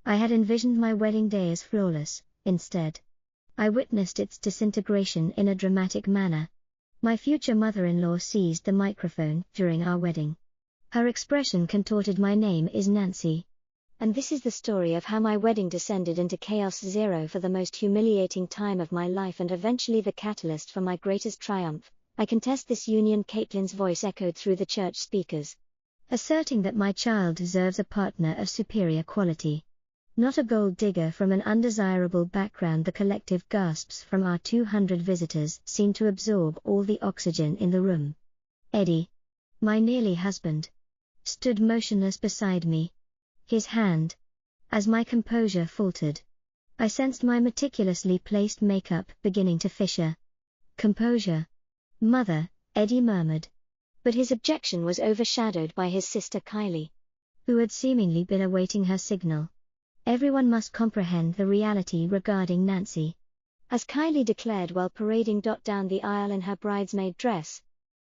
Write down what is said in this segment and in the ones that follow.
I had envisioned my wedding day as flawless. Instead, I witnessed its disintegration in a dramatic manner. My future mother-in-law seized the microphone during our wedding. Her expression contorted. "My name is Nancy. And this is the story of how my wedding descended into chaos zero for the most humiliating time of my life and eventually the catalyst for my greatest triumph. I contest this union." Caitlin's voice echoed through the church speakers, asserting that my child deserves a partner of superior quality, not a gold digger from an undesirable background. The collective gasps from our 200 visitors seemed to absorb all the oxygen in the room. Eddie, my nearly husband, stood motionless beside me, his hand. As my composure faltered, I sensed my meticulously placed makeup beginning to fissure. "Composure, Mother," Eddie murmured. But his objection was overshadowed by his sister Kylie, who had seemingly been awaiting her signal. "Everyone must comprehend the reality regarding Nancy," as Kylie declared while parading down the aisle in her bridesmaid dress,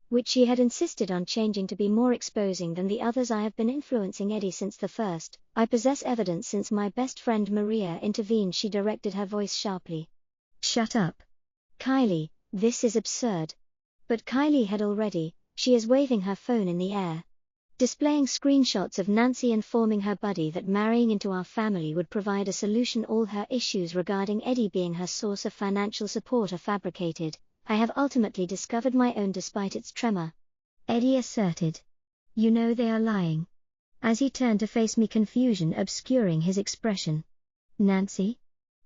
which she had insisted on changing to be more exposing than the others. "I have been influencing Eddie since the first. I possess evidence since my best friend Maria intervened." She directed her voice sharply. "Shut up, Kylie, this is absurd." But Kylie had already. She is waving her phone in the air, displaying screenshots of Nancy informing her buddy that marrying into our family would provide a solution. All her issues regarding Eddie being her source of financial support are fabricated. "I have ultimately discovered my own despite its tremor," Eddie asserted. "You know they are lying." As he turned to face me, confusion obscuring his expression. "Nancy?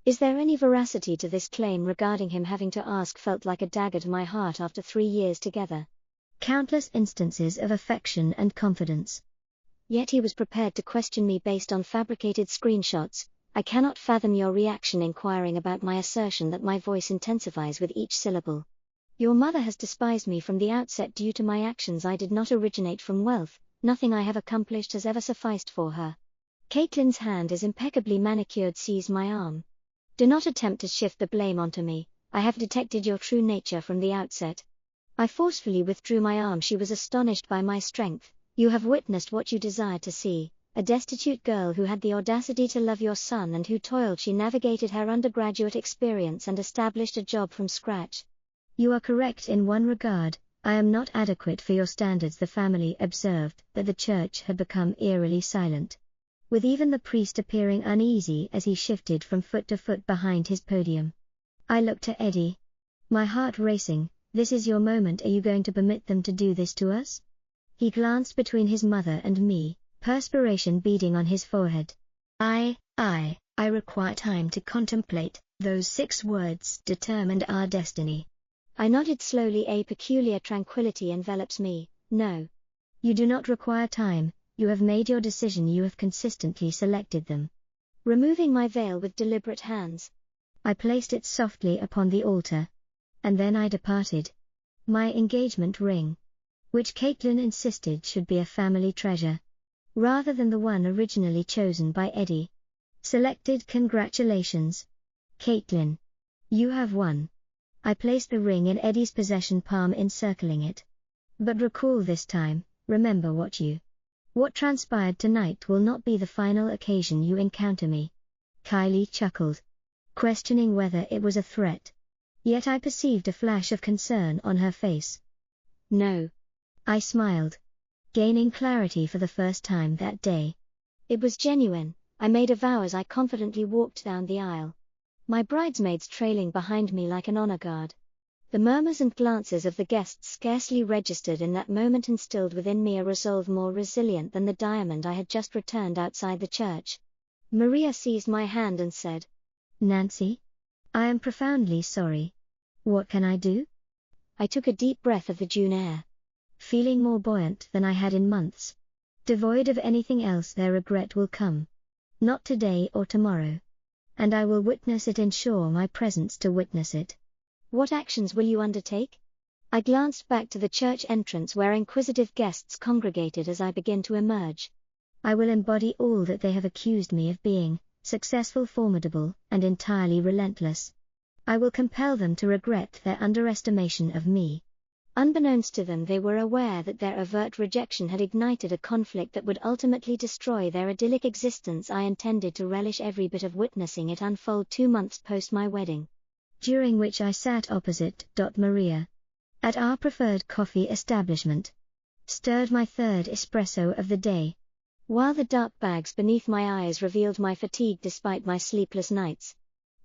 Is there any veracity to this claim?" Regarding him having to ask felt like a dagger to my heart after 3 years together. Countless instances of affection and confidence. Yet he was prepared to question me based on fabricated screenshots. "I cannot fathom your reaction." Inquiring about my assertion that my voice intensifies with each syllable. "Your mother has despised me from the outset due to my actions. I did not originate from wealth. Nothing I have accomplished has ever sufficed for her." Caitlin's hand is impeccably manicured seized my arm. "Do not attempt to shift the blame onto me. I have detected your true nature from the outset." I forcefully withdrew my arm. She was astonished by my strength. "You have witnessed what you desired to see. A destitute girl who had the audacity to love your son and who toiled. She navigated her undergraduate experience and established a job from scratch." "You are correct in one regard. I am not adequate for your standards." The family observed that the church had become eerily silent, with even the priest appearing uneasy as he shifted from foot to foot behind his podium. I looked to Eddie, my heart racing. "This is your moment. Are you going to permit them to do this to us?" He glanced between his mother and me, perspiration beading on his forehead. I require time to contemplate." Those 6 words determined our destiny. I nodded slowly. "A peculiar tranquility envelops me." "No. You do not require time. You have made your decision. You have consistently selected them." Removing my veil with deliberate hands, I placed it softly upon the altar. And then I departed. My engagement ring, which Caitlin insisted should be a family treasure, rather than the one originally chosen by Eddie, selected. "Congratulations, Caitlin. You have won." I placed the ring in Eddie's possession, palm encircling it. "But recall this time. Remember what transpired tonight will not be the final occasion you encounter me." Kylie chuckled, questioning whether it was a threat. Yet I perceived a flash of concern on her face. "No." I smiled, gaining clarity for the first time that day. It was genuine. I made a vow as I confidently walked down the aisle, my bridesmaids trailing behind me like an honor guard. The murmurs and glances of the guests scarcely registered in that moment, instilled within me a resolve more resilient than the diamond I had just returned outside the church. Maria seized my hand and said, "Nancy, I am profoundly sorry. What can I do?" I took a deep breath of the June air, feeling more buoyant than I had in months. Devoid of anything else, their regret will come. Not today or tomorrow. And I will witness it, ensure my presence to witness it. "What actions will you undertake?" I glanced back to the church entrance where inquisitive guests congregated as I began to emerge. "I will embody all that they have accused me of being: successful, formidable, and entirely relentless. I will compel them to regret their underestimation of me." Unbeknownst to them, they were aware that their overt rejection had ignited a conflict that would ultimately destroy their idyllic existence. I intended to relish every bit of witnessing it unfold 2 months post my wedding, during which I sat opposite Maria at our preferred coffee establishment, stirred my third espresso of the day, while the dark bags beneath my eyes revealed my fatigue despite my sleepless nights.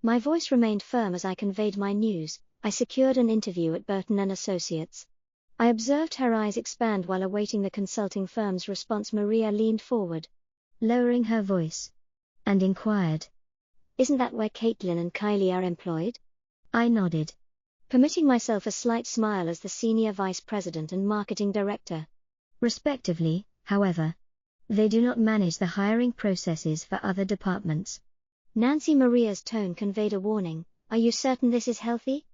My voice remained firm as I conveyed my news. I secured an interview at Burton & Associates. I observed her eyes expand while awaiting the consulting firm's response. Maria leaned forward, lowering her voice, and inquired, "Isn't that where Caitlin and Kylie are employed?" I nodded, permitting myself a slight smile as the Senior Vice President and Marketing Director, respectively. However, they do not manage the hiring processes for other departments. Nancy. Maria's tone conveyed a warning. "Are you certain this is healthy?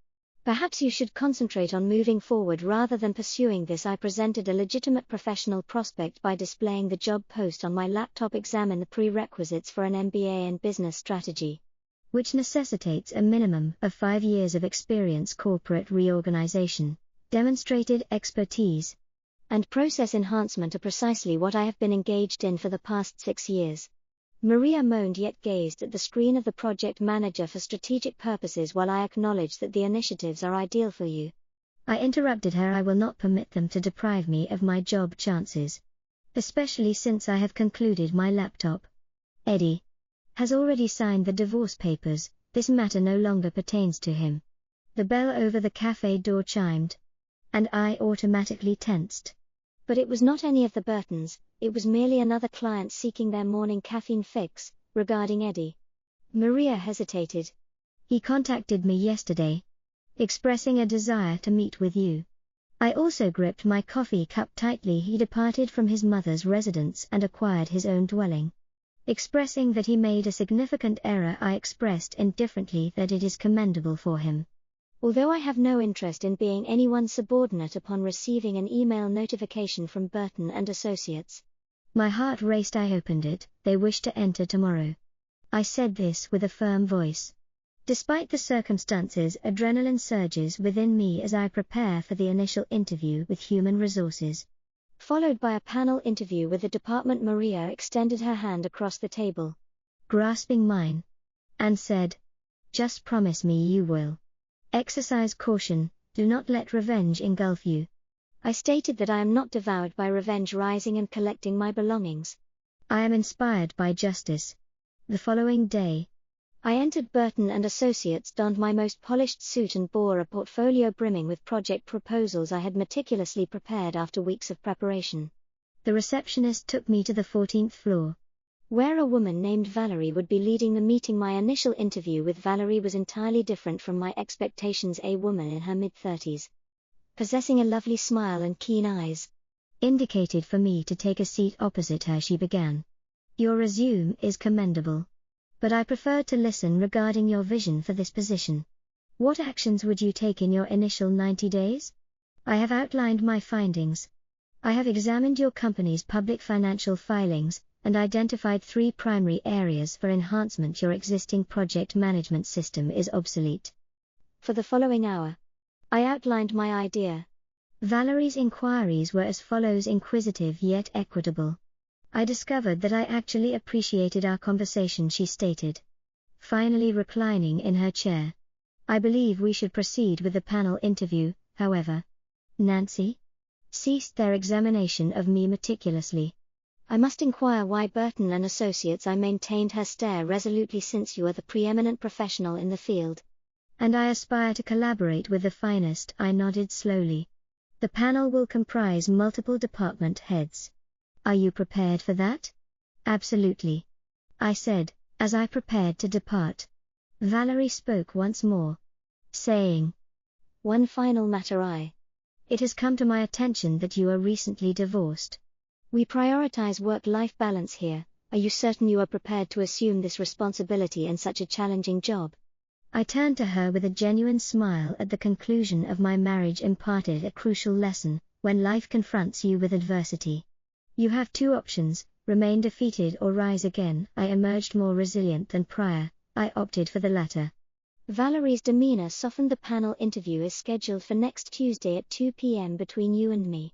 Perhaps you should concentrate on moving forward rather than pursuing this." I presented a legitimate professional prospect by displaying the job post on my laptop. Examine the prerequisites for an MBA in business strategy, which necessitates a minimum of 5 years of experience, corporate reorganization, demonstrated expertise, and process enhancement are precisely what I have been engaged in for the past 6 years. Maria moaned yet gazed at the screen of the project manager for strategic purposes. While I acknowledge that the initiatives are ideal for you, I interrupted her. I will not permit them to deprive me of my job chances, especially since I have concluded my laptop. Eddie has already signed the divorce papers. This matter no longer pertains to him. The bell over the cafe door chimed, and I automatically tensed. But it was not any of the Burtons, it was merely another client seeking their morning caffeine fix. Regarding Eddie, Maria hesitated. He contacted me yesterday, expressing a desire to meet with you. I also gripped my coffee cup tightly. He departed from his mother's residence and acquired his own dwelling. Expressing that he made a significant error, I expressed indifferently that it is commendable for him. Although I have no interest in being anyone's subordinate upon receiving an email notification from Burton & Associates. My heart raced. I opened it. "They wish to enter tomorrow." I said this with a firm voice. Despite the circumstances, adrenaline surges within me as I prepare for the initial interview with Human Resources, followed by a panel interview with the department. Maria extended her hand across the table, grasping mine, and said, "Just promise me you will exercise caution, do not let revenge engulf you." I stated that I am not devoured by revenge. Rising and collecting my belongings, I am inspired by justice. The following day, I entered Burton & Associates, donned my most polished suit and bore a portfolio brimming with project proposals I had meticulously prepared after weeks of preparation. The receptionist took me to the 14th floor, where a woman named Valerie would be leading the meeting. My initial interview with Valerie was entirely different from my expectations. A woman in her mid-30s, possessing a lovely smile and keen eyes, indicated for me to take a seat opposite her. She began, "Your resume is commendable, but I prefer to listen regarding your vision for this position. What actions would you take in your initial 90 days? I have outlined my findings. I have examined your company's public financial filings, and identified 3 primary areas for enhancement. Your existing project management system is obsolete." For the following hour, I outlined my idea. Valerie's inquiries were as follows: inquisitive yet equitable. I discovered that I actually appreciated our conversation, she stated, finally reclining in her chair. "I believe we should proceed with the panel interview, however." Nancy ceased their examination of me meticulously. "I must inquire why Burton & Associates?" I maintained her stare resolutely. "Since you are the preeminent professional in the field, and I aspire to collaborate with the finest." I nodded slowly. "The panel will comprise multiple department heads. Are you prepared for that?" "Absolutely," I said, as I prepared to depart. Valerie spoke once more, saying, "One final matter. It has come to my attention that you are recently divorced. We prioritize work-life balance here. Are you certain you are prepared to assume this responsibility in such a challenging job?" I turned to her with a genuine smile. At the conclusion of my marriage imparted a crucial lesson: when life confronts you with adversity, you have 2 options: remain defeated or rise again. I emerged more resilient than prior. I opted for the latter. Valerie's demeanor softened. The panel interview is scheduled for next Tuesday at 2 p.m. between you and me.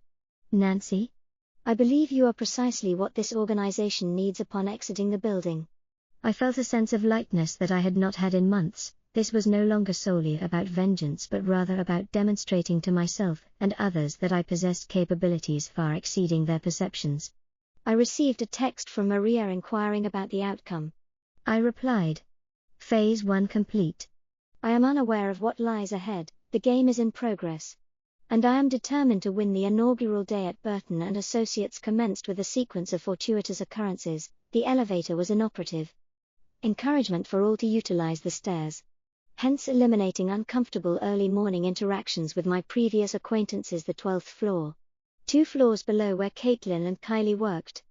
Nancy? I believe you are precisely what this organization needs upon exiting the building. I felt a sense of lightness that I had not had in months. This was no longer solely about vengeance but rather about demonstrating to myself and others that I possessed capabilities far exceeding their perceptions. I received a text from Maria inquiring about the outcome. I replied. Phase 1 complete. I am unaware of what lies ahead. The game is in progress. And I am determined to win. The inaugural day at Burton and Associates commenced with a sequence of fortuitous occurrences. The elevator was inoperative. Encouragement for all to utilize the stairs. Hence eliminating uncomfortable early morning interactions with my previous acquaintances. The 12th floor, 2 floors below where Caitlin and Kylie worked,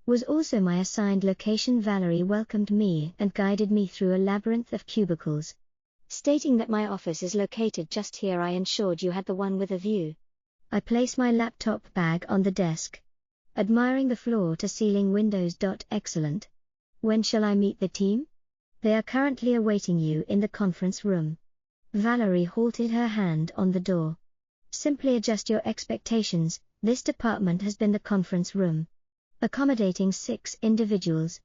was also my assigned location. Valerie welcomed me and guided me through a labyrinth of cubicles. Stating that my office is located just here, I ensured you had the one with a view. I placed my laptop bag on the desk, admiring the floor-to-ceiling windows. Excellent. When shall I meet the team? They are currently awaiting you in the conference room. Valerie halted her hand on the door. Simply adjust your expectations. This department has been the conference room, accommodating 6 individuals.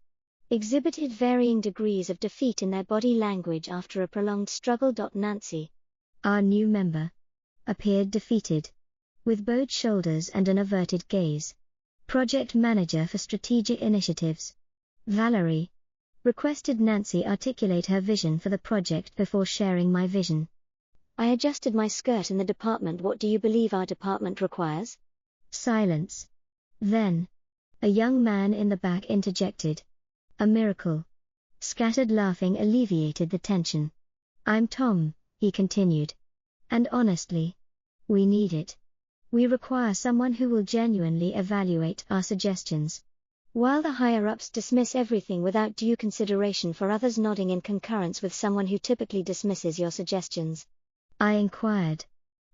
Exhibited varying degrees of defeat in their body language after a prolonged struggle. Nancy, our new member, appeared defeated, with bowed shoulders and an averted gaze. Project Manager for Strategic Initiatives, Valerie, requested Nancy articulate her vision for the project before sharing my vision. I adjusted my skirt in the department. What do you believe our department requires? Silence. Then, a young man in the back interjected. A miracle. Scattered laughing alleviated the tension. I'm Tom, he continued. And honestly, we need it. We require someone who will genuinely evaluate our suggestions. While the higher-ups dismiss everything without due consideration for others, nodding in concurrence with someone who typically dismisses your suggestions. I inquired.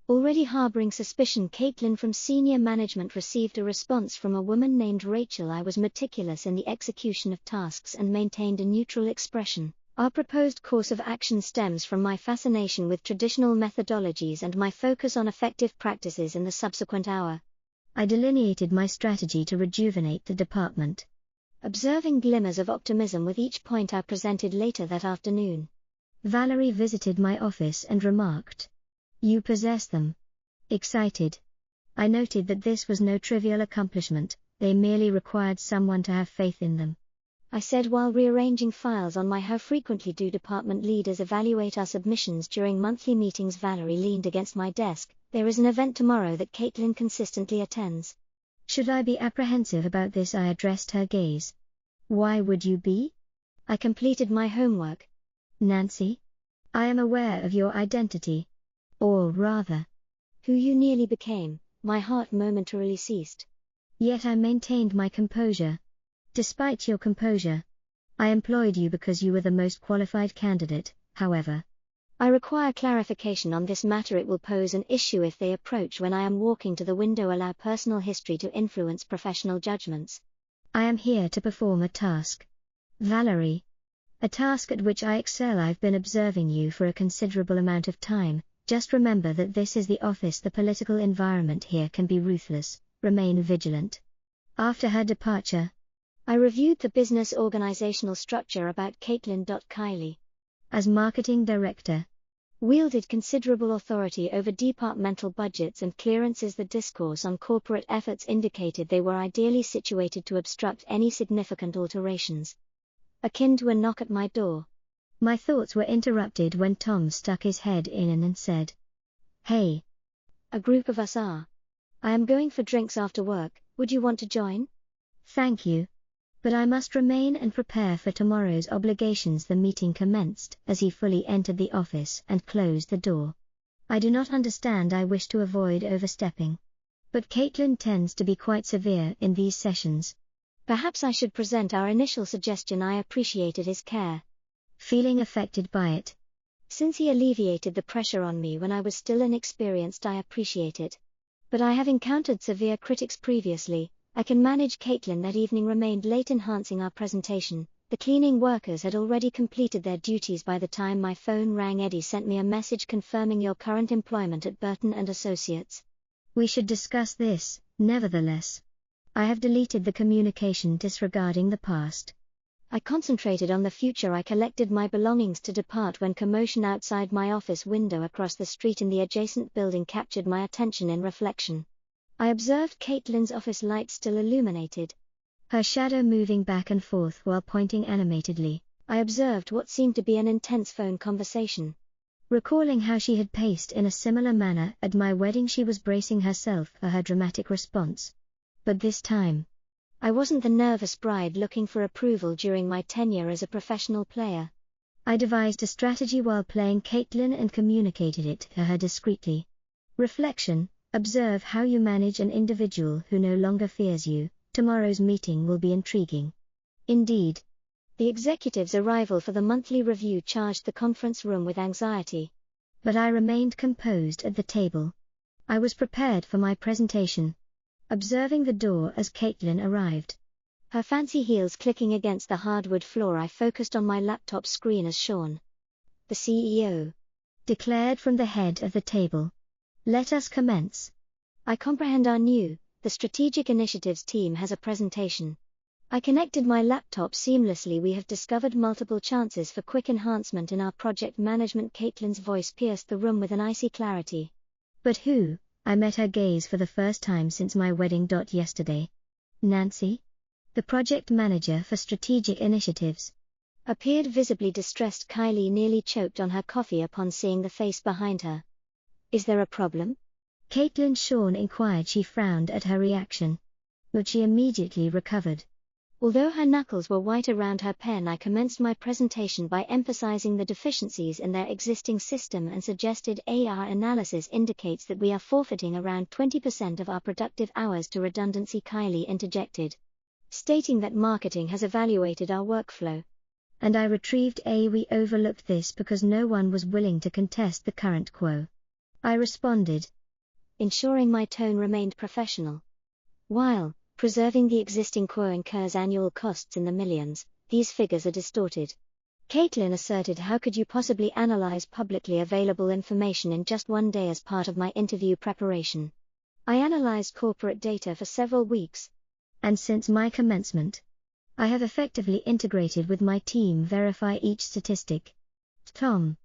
Already harboring suspicion, Caitlin from senior management received a response from a woman named Rachel. I was meticulous in the execution of tasks and maintained a neutral expression. Our proposed course of action stems from my fascination with traditional methodologies and my focus on effective practices in the subsequent hour. I delineated my strategy to rejuvenate the department, observing glimmers of optimism with each point I presented. Later that afternoon, Valerie visited my office and remarked, "You possess them." Excited, I noted that this was no trivial accomplishment, they merely required someone to have faith in them. I said while rearranging files on my "How frequently do department leaders evaluate our submissions during monthly meetings?" Valerie leaned against my desk. "There is an event tomorrow that Caitlin consistently attends." Should I be apprehensive about this? I addressed her gaze. Why would you be? I completed my homework. Nancy, I am aware of your identity. Or rather, who you nearly became. My heart momentarily ceased. Yet I maintained my composure. Despite your composure, I employed you because you were the most qualified candidate. However, I require clarification on this matter. It will pose an issue if they approach when I am walking to the window. Allow personal history to influence professional judgments. I am here to perform a task, Valerie. A task at which I excel. I've been observing you for a considerable amount of time. Just remember that this is the office. The political environment here can be ruthless. Remain vigilant. After her departure, I reviewed the business organizational structure about Caitlin. Kylie, as marketing director, wielded considerable authority over departmental budgets and clearances. The discourse on corporate efforts indicated they were ideally situated to obstruct any significant alterations, akin to a knock at my door. My thoughts were interrupted when Tom stuck his head in and said, "Hey. A group of us are. I am going for drinks after work. Would you want to join?" "Thank you. But I must remain and prepare for tomorrow's obligations." The meeting commenced as he fully entered the office and closed the door. I do not understand. I wish to avoid overstepping, but Caitlin tends to be quite severe in these sessions. Perhaps I should present our initial suggestion. I appreciated his care. Feeling affected by it. Since he alleviated the pressure on me when I was still inexperienced, I appreciate it. But I have encountered severe critics previously. I can manage. Caitlin that evening remained late enhancing our presentation. The cleaning workers had already completed their duties by the time my phone rang. Eddie sent me a message confirming your current employment at Burton and Associates. We should discuss this, nevertheless. I have deleted the communication disregarding the past. I concentrated on the future. I collected my belongings to depart when commotion outside my office window across the street in the adjacent building captured my attention in reflection. I observed Caitlin's office light still illuminated, her shadow moving back and forth while pointing animatedly. I observed what seemed to be an intense phone conversation. Recalling how she had paced in a similar manner at my wedding, she was bracing herself for her dramatic response. But this time, I wasn't the nervous bride looking for approval during my tenure as a professional player. I devised a strategy while playing Caitlin and communicated it to her discreetly. Reflection: observe how you manage an individual who no longer fears you. Tomorrow's meeting will be intriguing. Indeed. The executive's arrival for the monthly review charged the conference room with anxiety. But I remained composed at the table. I was prepared for my presentation. Observing the door as Caitlin arrived, her fancy heels clicking against the hardwood floor, I focused on my laptop screen as Sean, the CEO, declared from the head of the table. Let us commence. I comprehend the strategic initiatives team has a presentation. I connected my laptop seamlessly. We have discovered multiple chances for quick enhancement in our project management. Caitlin's voice pierced the room with an icy clarity. But who? I met her gaze for the first time since my wedding. Yesterday. Nancy? The project manager for strategic initiatives. Appeared visibly distressed. Kylie nearly choked on her coffee upon seeing the face behind her. Is there a problem? Caitlin, Sean inquired. She frowned at her reaction. But she immediately recovered. Although her knuckles were white around her pen, I commenced my presentation by emphasizing the deficiencies in their existing system and suggested our analysis indicates that we are forfeiting around 20% of our productive hours to redundancy. Kylie interjected, stating that marketing has evaluated our workflow. And I retrieved we overlooked this because no one was willing to contest the current quo. I responded, ensuring my tone remained professional. While preserving the existing quo incurs annual costs in the millions, these figures are distorted. Caitlin asserted, how could you possibly analyze publicly available information in just one day? As part of my interview preparation, I analyzed corporate data for several weeks. And since my commencement, I have effectively integrated with my team verify each statistic. Tom,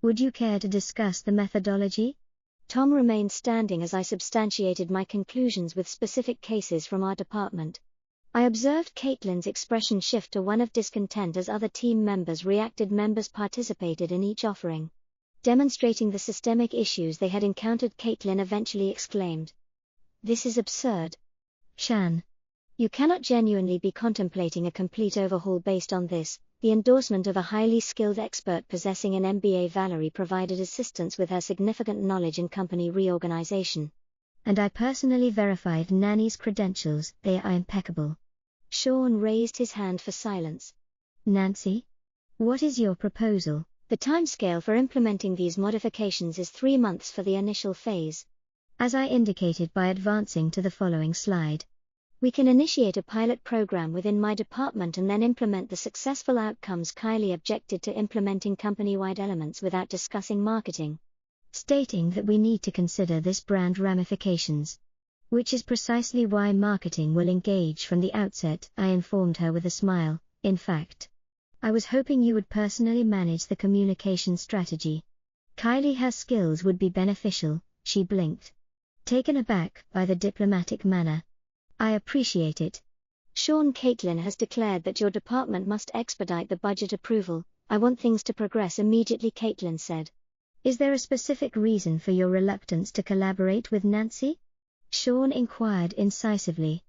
would you care to discuss the methodology? Tom remained standing as I substantiated my conclusions with specific cases from our department. I observed Caitlin's expression shift to one of discontent as other team members reacted. Members participated in each offering, demonstrating the systemic issues they had encountered. Caitlin eventually exclaimed, "This is absurd. Shan, you cannot genuinely be contemplating a complete overhaul based on this." The endorsement of a highly skilled expert possessing an MBA. Valerie provided assistance with her significant knowledge in company reorganization. And I personally verified Nanny's credentials. They are impeccable. Sean raised his hand for silence. Nancy, what is your proposal? The timescale for implementing these modifications is 3 months for the initial phase. As I indicated by advancing to the following slide. We can initiate a pilot program within my department and then implement the successful outcomes. Kylie objected to implementing company-wide elements without discussing marketing, stating that we need to consider this brand ramifications, which is precisely why marketing will engage from the outset. I informed her with a smile. In fact, I was hoping you would personally manage the communication strategy. Kylie, her skills would be beneficial. She blinked, taken aback by the diplomatic manner. I appreciate it. Sean, Caitlin has declared that your department must expedite the budget approval. I want things to progress immediately, Caitlin said. Is there a specific reason for your reluctance to collaborate with Nancy? Sean inquired incisively.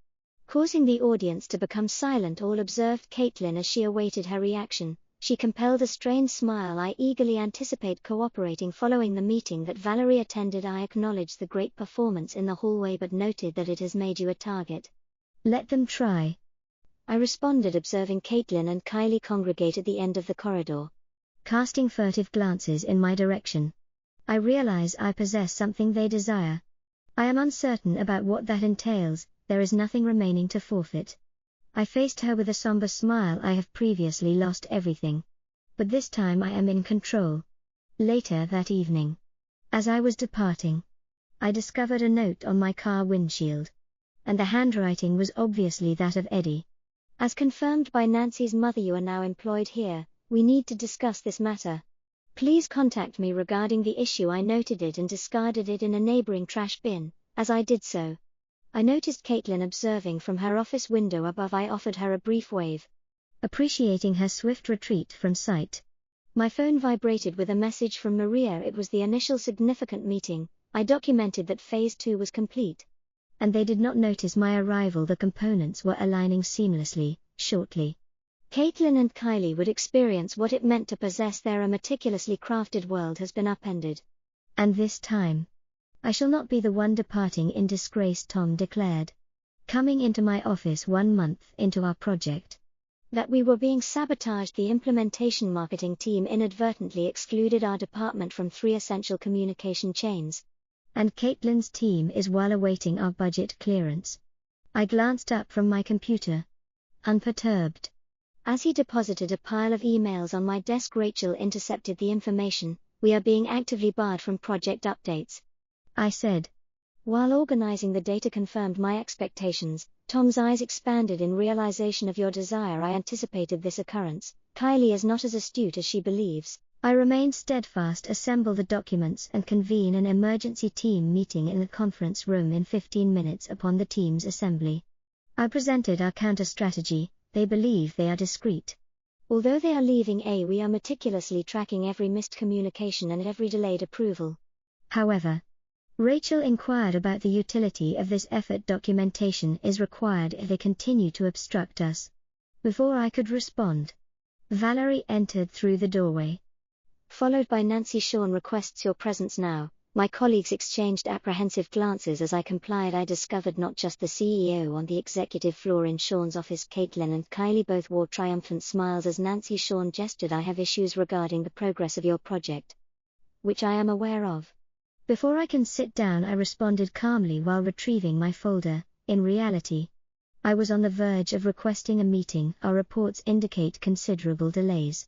Causing the audience to become silent, all observed Caitlin as she awaited her reaction. She compelled a strained smile. I eagerly anticipate cooperating. Following the meeting that Valerie attended, I acknowledged the great performance in the hallway but noted that it has made you a target. Let them try, I responded, observing Caitlin and Kylie congregate at the end of the corridor, casting furtive glances in my direction. I realize I possess something they desire. I am uncertain about what that entails. There is nothing remaining to forfeit. I faced her with a somber smile. I have previously lost everything. But this time I am in control. Later that evening, as I was departing, I discovered a note on my car windshield. And the handwriting was obviously that of Eddie. As confirmed by Nancy's mother, you are now employed here. We need to discuss this matter. Please contact me regarding the issue. I noted it and discarded it in a neighboring trash bin. As I did so, I noticed Caitlin observing from her office window above. I offered her a brief wave, appreciating her swift retreat from sight. My phone vibrated with a message from Maria. It was the initial significant meeting. I documented that phase 2 was complete. And they did not notice my arrival. The components were aligning seamlessly. Shortly, Caitlin and Kylie would experience what it meant to possess their meticulously crafted world has been upended. And this time, I shall not be the one departing in disgrace, Tom declared, coming into my office 1 month into our project. That we were being sabotaged. The implementation marketing team inadvertently excluded our department from 3 essential communication chains. And Caitlin's team is while awaiting our budget clearance. I glanced up from my computer, unperturbed. As he deposited a pile of emails on my desk, Rachel intercepted the information. We are being actively barred from project updates, I said. While organizing the data confirmed my expectations. Tom's eyes expanded in realization of your desire. I anticipated this occurrence. Kylie is not as astute as she believes. I remained steadfast. Assemble the documents and convene an emergency team meeting in the conference room in 15 minutes. Upon the team's assembly, I presented our counter-strategy. They believe they are discreet. Although they are leaving we are meticulously tracking every missed communication and every delayed approval. However, Rachel inquired about the utility of this effort. Documentation is required if they continue to obstruct us. Before I could respond, Valerie entered through the doorway, followed by Nancy. Sean requests your presence now. My colleagues exchanged apprehensive glances as I complied. I discovered not just the CEO on the executive floor in Sean's office. Caitlin and Kylie both wore triumphant smiles as Nancy. Sean gestured. I have issues regarding the progress of your project, which I am aware of. Before I can sit down, I responded calmly while retrieving my folder. In reality, I was on the verge of requesting a meeting. Our reports indicate considerable delays.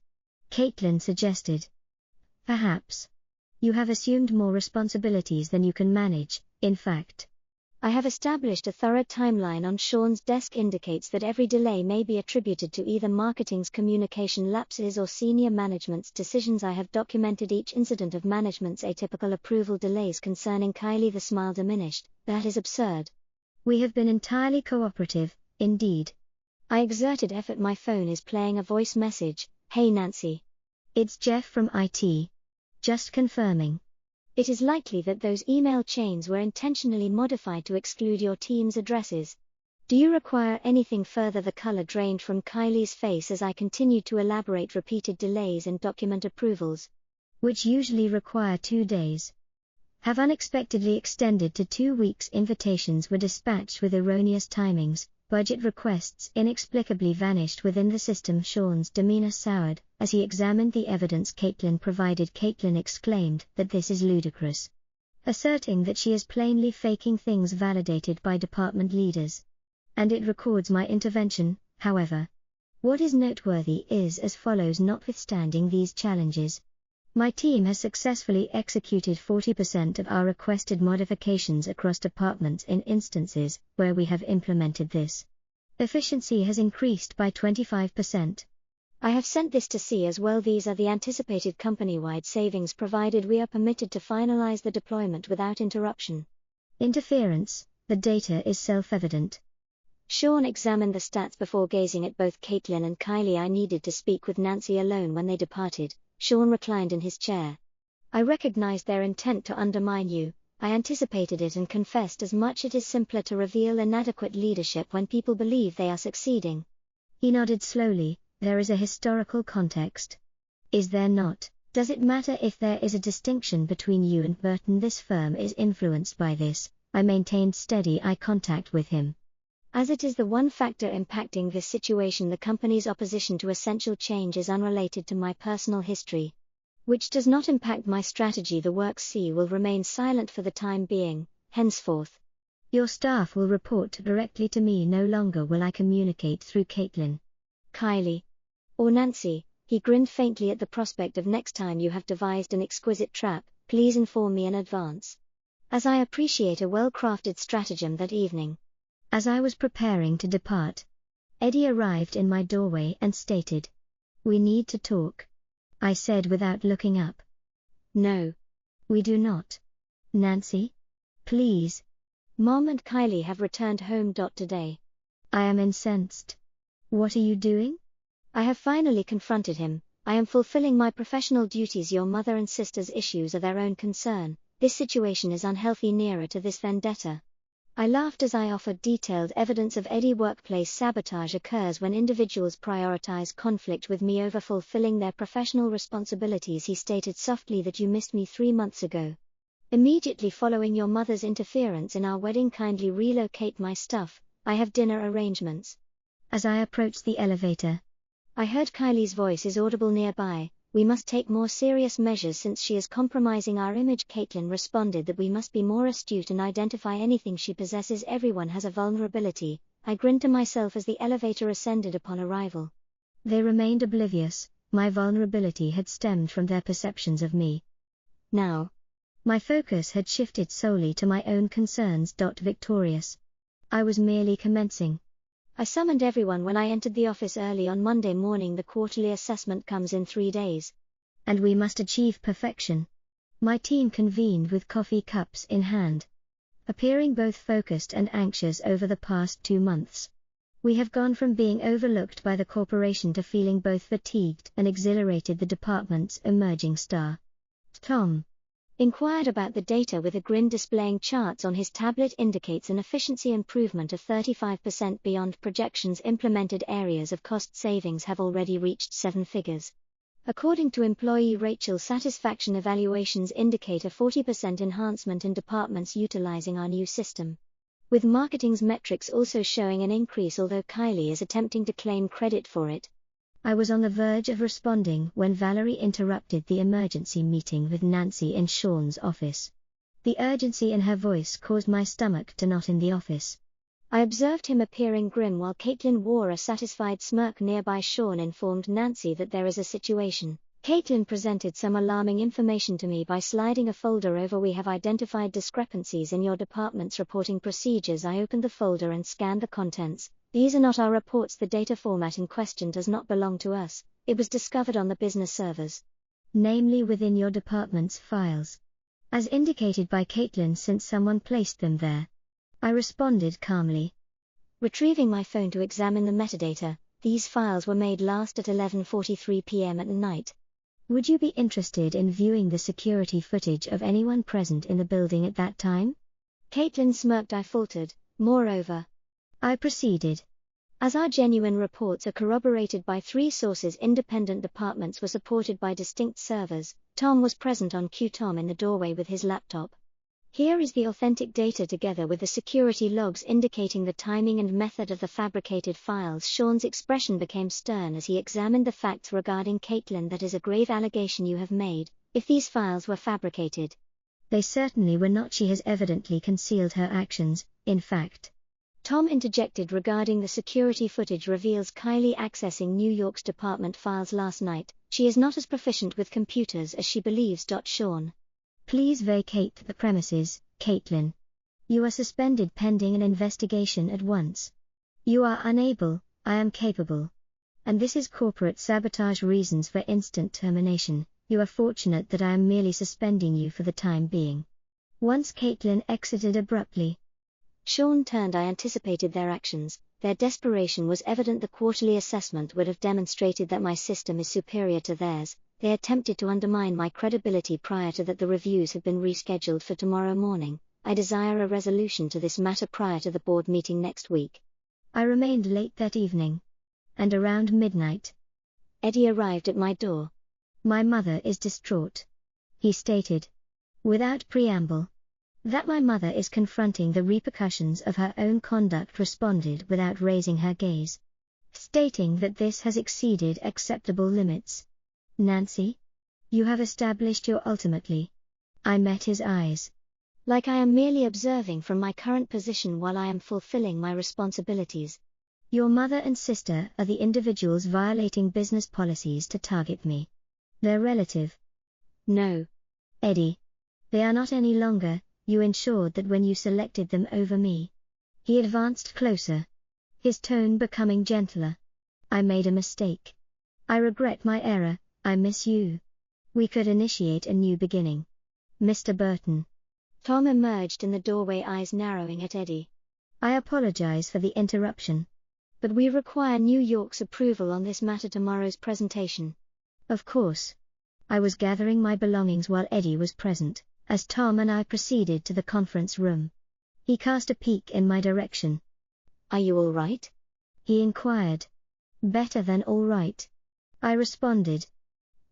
Caitlin suggested, perhaps you have assumed more responsibilities than you can manage. In fact, I have established a thorough timeline on Sean's desk indicates that every delay may be attributed to either marketing's communication lapses or senior management's decisions. I have documented each incident of management's atypical approval delays concerning Kylie. The smile diminished. That is absurd. We have been entirely cooperative, indeed. I exerted effort. My phone is playing a voice message. Hey Nancy. It's Jeff from IT. Just confirming. It is likely that those email chains were intentionally modified to exclude your team's addresses. Do you require anything further? The color drained from Kylie's face as I continued to elaborate. Repeated delays in document approvals, which usually require 2 days, have unexpectedly extended to 2 weeks. Invitations were dispatched with erroneous timings. Budget requests inexplicably vanished within the system. Sean's demeanor soured as he examined the evidence Caitlin provided. Caitlin exclaimed that this is ludicrous, asserting that she is plainly faking things validated by department leaders. And it records my intervention, however. What is noteworthy is as follows. Notwithstanding these challenges, my team has successfully executed 40% of our requested modifications across departments. In instances where we have implemented this, efficiency has increased by 25%. I have sent this to C as well. These are the anticipated company-wide savings provided we are permitted to finalize the deployment without interruption. Interference, the data is self-evident. Sean examined the stats before gazing at both Caitlin and Kylie. I needed to speak with Nancy alone when they departed. Sean reclined in his chair. I recognized their intent to undermine you. I anticipated it and confessed as much. It is simpler to reveal inadequate leadership when people believe they are succeeding. He nodded slowly. There is a historical context. Is there not? Does it matter if there is a distinction between you and Burton? This firm is influenced by this. I maintained steady eye contact with him. As it is the one factor impacting this situation, the company's opposition to essential change is unrelated to my personal history, which does not impact my strategy. The work C will remain silent for the time being. Henceforth, Your staff will report directly to me. No longer will I communicate through Caitlin. Kylie. Or Nancy, he grinned faintly at the prospect of next time you have devised an exquisite trap, please inform me in advance. As I appreciate a well-crafted stratagem that evening. As I was preparing to depart, Eddie arrived in my doorway and stated, "We need to talk," I said without looking up. No. We do not. Nancy? Please. Mom and Kylie have returned home. Today. I am incensed. What are you doing? I have finally confronted him. I am fulfilling my professional duties. Your mother and sister's issues are their own concern. This situation is unhealthy, nearer to this vendetta. I laughed as I offered detailed evidence of Eddie. Workplace sabotage occurs when individuals prioritize conflict with me over fulfilling their professional responsibilities. He stated softly that you missed me 3 months ago. Immediately following your mother's interference in our wedding, kindly relocate my stuff. I have dinner arrangements. As I approached the elevator, I heard Kylie's voice is audible nearby. We must take more serious measures since she is compromising our image. Caitlin responded that we must be more astute and identify anything she possesses. Everyone has a vulnerability. I grinned to myself as the elevator ascended upon arrival. They remained oblivious. My vulnerability had stemmed from their perceptions of me. Now, my focus had shifted solely to my own concerns. Victorious. I was merely commencing. I summoned everyone when I entered the office early on Monday morning. The quarterly assessment comes in 3 days. And we must achieve perfection. My team convened with coffee cups in hand, appearing both focused and anxious over the past 2 months. We have gone from being overlooked by the corporation to feeling both fatigued and exhilarated. The department's emerging star, Tom, inquired about the data with a grin. Displaying charts on his tablet indicates an efficiency improvement of 35% beyond projections. Implemented areas of cost savings have already reached 7 figures. According to employee Rachel, satisfaction evaluations indicate a 40% enhancement in departments utilizing our new system, with marketing's metrics also showing an increase, although Kylie is attempting to claim credit for it. I was on the verge of responding when Valerie interrupted the emergency meeting with Nancy in Sean's office. The urgency in her voice caused my stomach to knot. In the office, I observed him appearing grim while Caitlin wore a satisfied smirk nearby. Sean informed Nancy that there is a situation. Caitlin presented some alarming information to me by sliding a folder over. We have identified discrepancies in your department's reporting procedures. I opened the folder and scanned the contents. These are not our reports. The data format in question does not belong to us. It was discovered on the business servers, namely within your department's files, as indicated by Caitlin, since someone placed them there. I responded calmly, retrieving my phone to examine the metadata. These files were made last at 11:43 p.m. at night. Would you be interested in viewing the security footage of anyone present in the building at that time? Caitlin smirked. I faltered. Moreover, I proceeded, as our genuine reports are corroborated by 3 sources, independent departments were supported by distinct servers. Tom was present on cue. Tom in the doorway with his laptop. Here is the authentic data together with the security logs indicating the timing and method of the fabricated files. Sean's expression became stern as he examined the facts regarding Caitlin. That is a grave allegation you have made. If these files were fabricated, they certainly were not. She has evidently concealed her actions. In fact, Tom interjected regarding the security footage reveals Kylie accessing New York's department files last night. She is not as proficient with computers as she believes. Sean, please vacate the premises, Caitlin. You are suspended pending an investigation at once. You are unable, I am capable. And this is corporate sabotage. Reasons for instant termination. You are fortunate that I am merely suspending you for the time being. Once Caitlin exited abruptly, Sean turned. I anticipated their actions. Their desperation was evident. The quarterly assessment would have demonstrated that my system is superior to theirs. They attempted to undermine my credibility prior to that. The reviews have been rescheduled for tomorrow morning. I desire a resolution to this matter prior to the board meeting next week. I remained late that evening, and around midnight, Eddie arrived at my door. My mother is distraught, he stated, without preamble. That my mother is confronting the repercussions of her own conduct. Responded without raising her gaze, stating that this has exceeded acceptable limits. Nancy, you have established your ultimately. I met his eyes. Like I am merely observing from my current position while I am fulfilling my responsibilities. Your mother and sister are the individuals violating business policies to target me. Their relative. No. Eddie. They are not any longer, you ensured that when you selected them over me. He advanced closer, his tone becoming gentler. I made a mistake. I regret my error, I miss you. We could initiate a new beginning. Mr. Burton. Tom emerged in the doorway, eyes narrowing at Eddie. I apologize for the interruption. But we require New York's approval on this matter tomorrow's presentation. Of course. I was gathering my belongings while Eddie was present, as Tom and I proceeded to the conference room. He cast a peek in my direction. Are you all right? He inquired. Better than all right. I responded.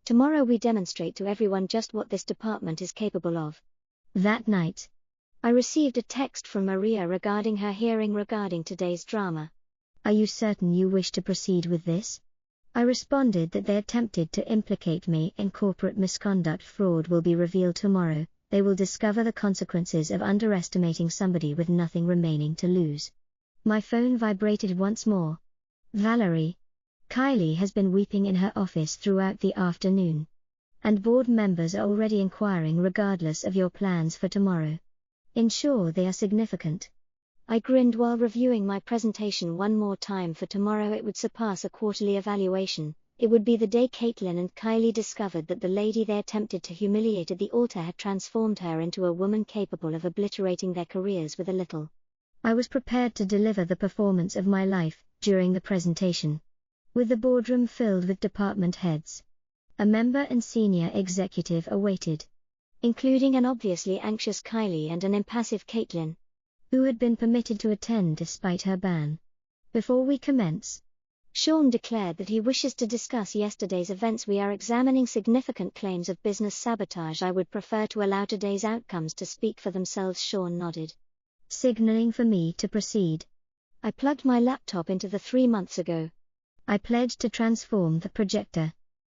Tomorrow we demonstrate to everyone just what this department is capable of. That night, I received a text from Maria regarding her hearing regarding today's drama. Are you certain you wish to proceed with this? I responded that they attempted to implicate me in corporate misconduct. Fraud will be revealed tomorrow. They will discover the consequences of underestimating somebody with nothing remaining to lose. My phone vibrated once more. Valerie. Kylie has been weeping in her office throughout the afternoon. And board members are already inquiring regardless of your plans for tomorrow. Ensure they are significant. I grinned while reviewing my presentation one more time. For tomorrow it would surpass a quarterly evaluation. It would be the day Caitlin and Kylie discovered that the lady they attempted to humiliate at the altar had transformed her into a woman capable of obliterating their careers with a little. I was prepared to deliver the performance of my life during the presentation. With the boardroom filled with department heads, a member and senior executive awaited, including an obviously anxious Kylie and an impassive Caitlin, who had been permitted to attend despite her ban. Before we commence, Sean declared that he wishes to discuss yesterday's events. We are examining significant claims of business sabotage. I would prefer to allow today's outcomes to speak for themselves. Sean nodded, signaling for me to proceed. I plugged my laptop into the 3 months ago. I pledged to transform the projector.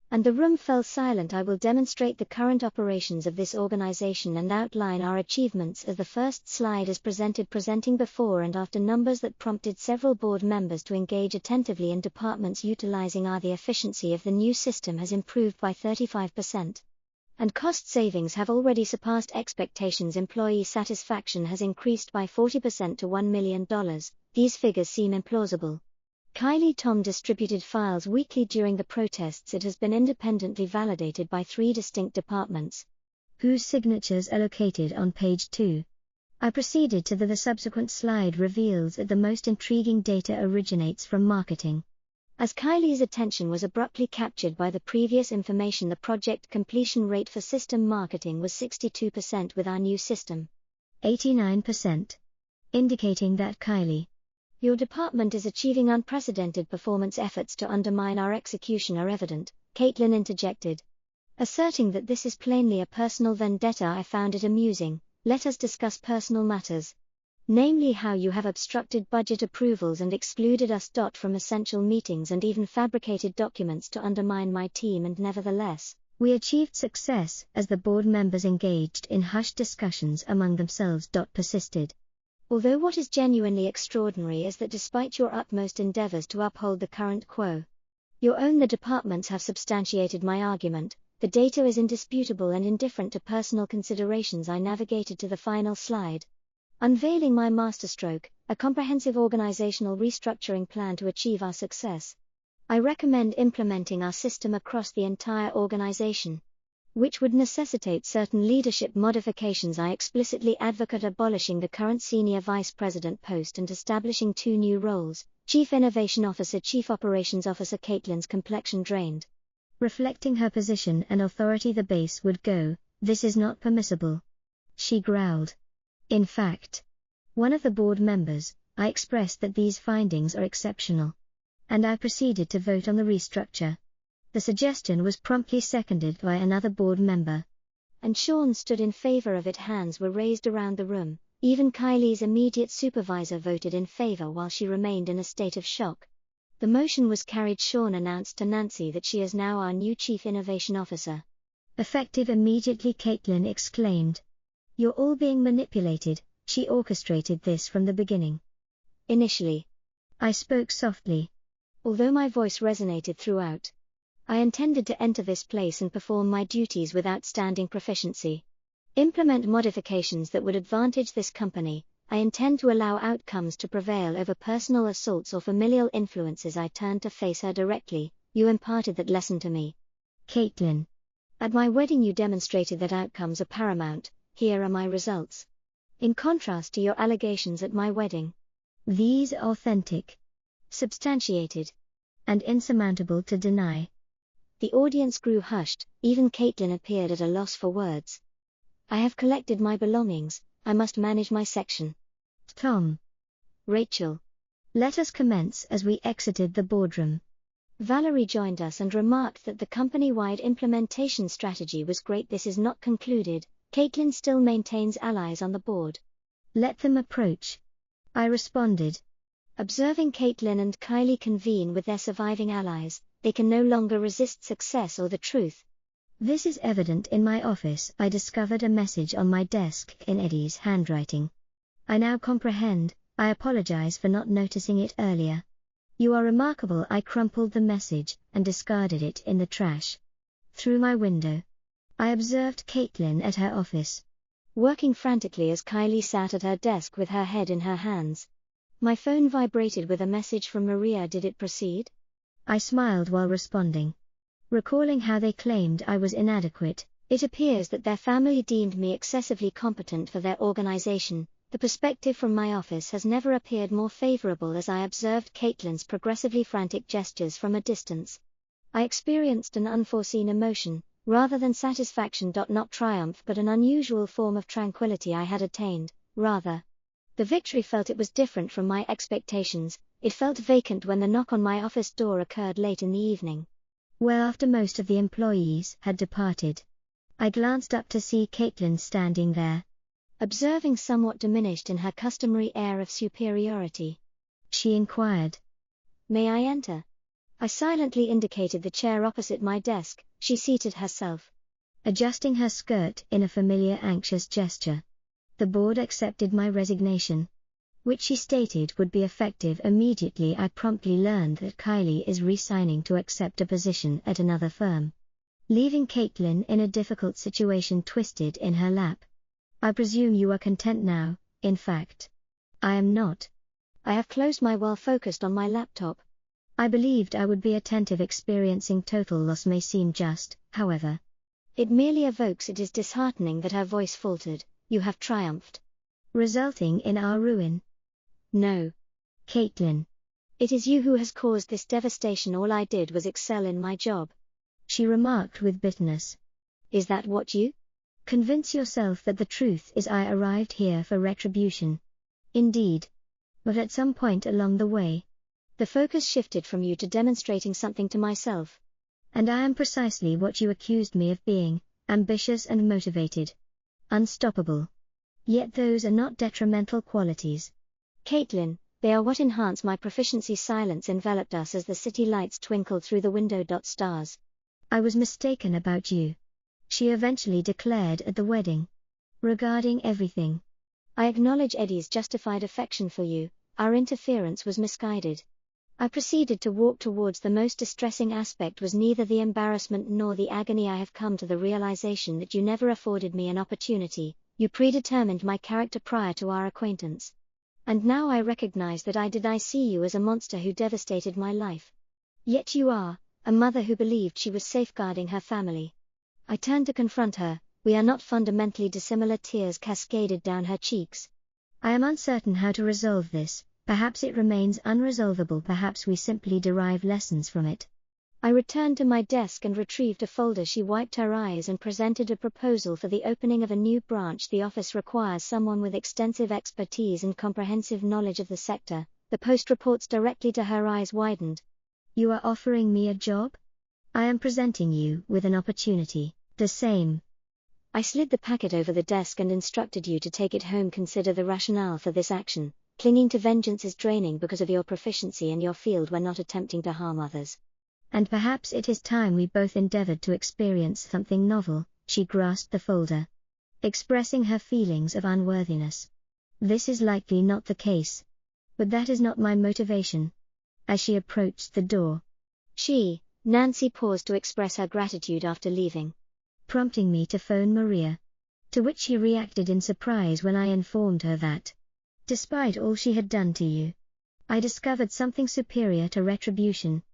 And the room fell silent. I will demonstrate the current operations of this organization and outline our achievements as the first slide is presented, presenting before and after numbers that prompted several board members to engage attentively in departments utilizing our. The efficiency of the new system has improved by 35%. And cost savings have already surpassed expectations. Employee satisfaction has increased by 40% to $1 million. These figures seem implausible. Kylie. Tom distributed files weekly during the protests. It has been independently validated by 3 distinct departments, whose signatures are located on page 2. I proceeded to the subsequent slide reveals that the most intriguing data originates from marketing. As Kylie's attention was abruptly captured by the previous information, the project completion rate for system marketing was 62% with our new system. 89%. Indicating that Kylie, your department is achieving unprecedented performance. Efforts to undermine our execution are evident, Caitlin interjected, asserting that this is plainly a personal vendetta. I found it amusing. Let us discuss personal matters. Namely how you have obstructed budget approvals and excluded us. From essential meetings and even fabricated documents to undermine my team. And nevertheless, we achieved success as the board members engaged in hushed discussions among themselves. Persisted. Although what is genuinely extraordinary is that despite your utmost endeavors to uphold the current quo, the departments have substantiated my argument. The data is indisputable and indifferent to personal considerations. I navigated to the final slide, unveiling my masterstroke, a comprehensive organizational restructuring plan to achieve our success. I recommend implementing our system across the entire organization, which would necessitate certain leadership modifications. I explicitly advocate abolishing the current senior vice president post and establishing 2 new roles, Chief Innovation Officer, Chief Operations Officer. Caitlin's complexion drained, reflecting her position and authority. The base would go, this is not permissible, she growled. In fact, one of the board members, I expressed that these findings are exceptional, and I proceeded to vote on the restructure. The suggestion was promptly seconded by another board member, and Sean stood in favor of it. Hands were raised around the room. Even Kylie's immediate supervisor voted in favor while she remained in a state of shock. The motion was carried. Sean announced to Nancy that she is now our new Chief Innovation Officer. Effective immediately, Caitlin exclaimed. You're all being manipulated. She orchestrated this from the beginning. Initially, I spoke softly. Although my voice resonated throughout. I intended to enter this place and perform my duties with outstanding proficiency. Implement modifications that would advantage this company. I intend to allow outcomes to prevail over personal assaults or familial influences. I turned to face her directly. You imparted that lesson to me, Caitlin. At my wedding you demonstrated that outcomes are paramount. Here are my results. In contrast to your allegations at my wedding. These are authentic, substantiated, and insurmountable to deny. The audience grew hushed, even Caitlin appeared at a loss for words. I have collected my belongings, I must manage my section. Tom. Rachel. Let us commence. As we exited the boardroom, Valerie joined us and remarked that the company-wide implementation strategy was great. This is not concluded. Caitlin still maintains allies on the board. Let them approach, I responded. Observing Caitlin and Kylie convene with their surviving allies, they can no longer resist success or the truth. This is evident in my office. I discovered a message on my desk in Eddie's handwriting. I now comprehend. I apologize for not noticing it earlier. You are remarkable. I crumpled the message and discarded it in the trash. Through my window, I observed Caitlin at her office, working frantically as Kylie sat at her desk with her head in her hands. My phone vibrated with a message from Maria. Did it proceed? I smiled while responding. Recalling how they claimed I was inadequate. It appears that their family deemed me excessively competent for their organization. The perspective from my office has never appeared more favorable as I observed Caitlin's progressively frantic gestures from a distance. I experienced an unforeseen emotion, rather than satisfaction. Not triumph, but an unusual form of tranquility I had attained, rather. The victory felt it was different from my expectations. It felt vacant when the knock on my office door occurred late in the evening. Well, after most of the employees had departed, I glanced up to see Caitlin standing there, observing somewhat diminished in her customary air of superiority. She inquired, "May I enter?" I silently indicated the chair opposite my desk. She seated herself, adjusting her skirt in a familiar anxious gesture. The board accepted my resignation, which she stated would be effective immediately. I promptly learned that Kylie is resigning to accept a position at another firm, leaving Caitlin in a difficult situation twisted in her lap. I presume you are content now. In fact, I am not. I have closed my while focused on my laptop. I believed I would be attentive. Experiencing total loss may seem just, however. It merely evokes. It is disheartening that her voice faltered. You have triumphed, resulting in our ruin. No, Caitlin. It is you who has caused this devastation. All I did was excel in my job, she remarked with bitterness. Is that what you? Convince yourself that the truth is I arrived here for retribution. Indeed. But at some point along the way, the focus shifted from you to demonstrating something to myself. And I am precisely what you accused me of being, ambitious and motivated. Unstoppable. Yet those are not detrimental qualities, Caitlin, they are what enhance my proficiency. Silence enveloped us as the city lights twinkled through the window. Stars. I was mistaken about you, she eventually declared at the wedding. Regarding everything, I acknowledge Eddie's justified affection for you. Our interference was misguided. I proceeded to walk towards the most distressing aspect was neither the embarrassment nor the agony. I have come to the realization that you never afforded me an opportunity. You predetermined my character prior to our acquaintance. And now I recognize that I see you as a monster who devastated my life. Yet you are, a mother who believed she was safeguarding her family. I turned to confront her. We are not fundamentally dissimilar. Tears cascaded down her cheeks. I am uncertain how to resolve this. Perhaps it remains unresolvable. Perhaps we simply derive lessons from it. I returned to my desk and retrieved a folder. She wiped her eyes and presented a proposal for the opening of a new branch. The office requires someone with extensive expertise and comprehensive knowledge of the sector. The post reports directly to her. Eyes widened. You are offering me a job? I am presenting you with an opportunity. The same. I slid the packet over the desk and instructed you to take it home. Consider the rationale for this action. Clinging to vengeance is draining. Because of your proficiency in your field, we're not attempting to harm others. And perhaps it is time we both endeavored to experience something novel. She grasped the folder, expressing her feelings of unworthiness. This is likely not the case. But that is not my motivation. As she approached the door, Nancy paused to express her gratitude after leaving, prompting me to phone Maria. To which she reacted in surprise when I informed her that, despite all she had done to you, I discovered something superior to retribution.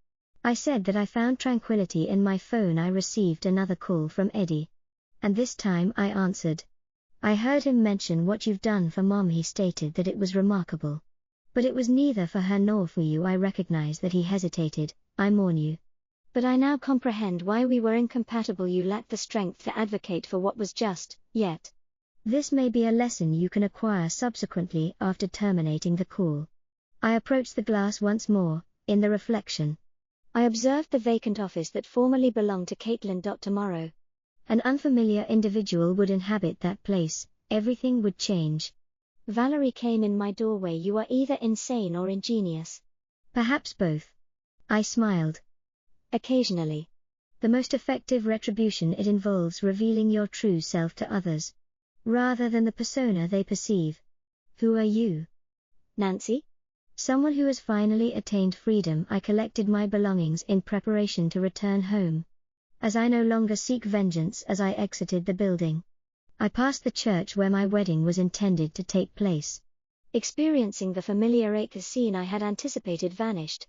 I said that I found tranquility in my phone. I received another call from Eddie. And this time I answered. I heard him mention what you've done for Mom. He stated that it was remarkable. But it was neither for her nor for you. I recognize that he hesitated. I mourn you. But I now comprehend why we were incompatible. You lacked the strength to advocate for what was just, yet. This may be a lesson you can acquire subsequently after terminating the call. I approached the glass once more, in the reflection. I observed the vacant office that formerly belonged to Caitlin. Tomorrow, an unfamiliar individual would inhabit that place. Everything would change. Valerie came in my doorway. You are either insane or ingenious. Perhaps both. I smiled. Occasionally. The most effective retribution, it involves revealing your true self to others, rather than the persona they perceive. Who are you? Nancy? Someone who has finally attained freedom. I collected my belongings in preparation to return home, as I no longer seek vengeance. As I exited the building, I passed the church where my wedding was intended to take place. Experiencing the familiar acre scene I had anticipated vanished,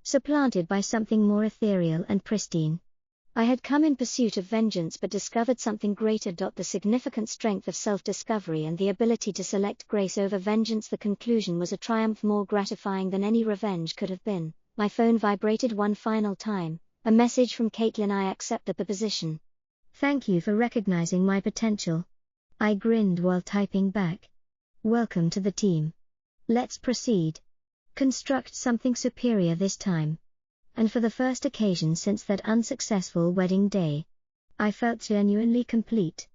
supplanted by something more ethereal and pristine. I had come in pursuit of vengeance but discovered something greater. The significant strength of self-discovery and the ability to select grace over vengeance. The conclusion was a triumph more gratifying than any revenge could have been. My phone vibrated one final time. A message from Caitlin. I accept the position. Thank you for recognizing my potential. I grinned while typing back. Welcome to the team. Let's proceed. Construct something superior this time. And for the first occasion since that unsuccessful wedding day, I felt genuinely complete.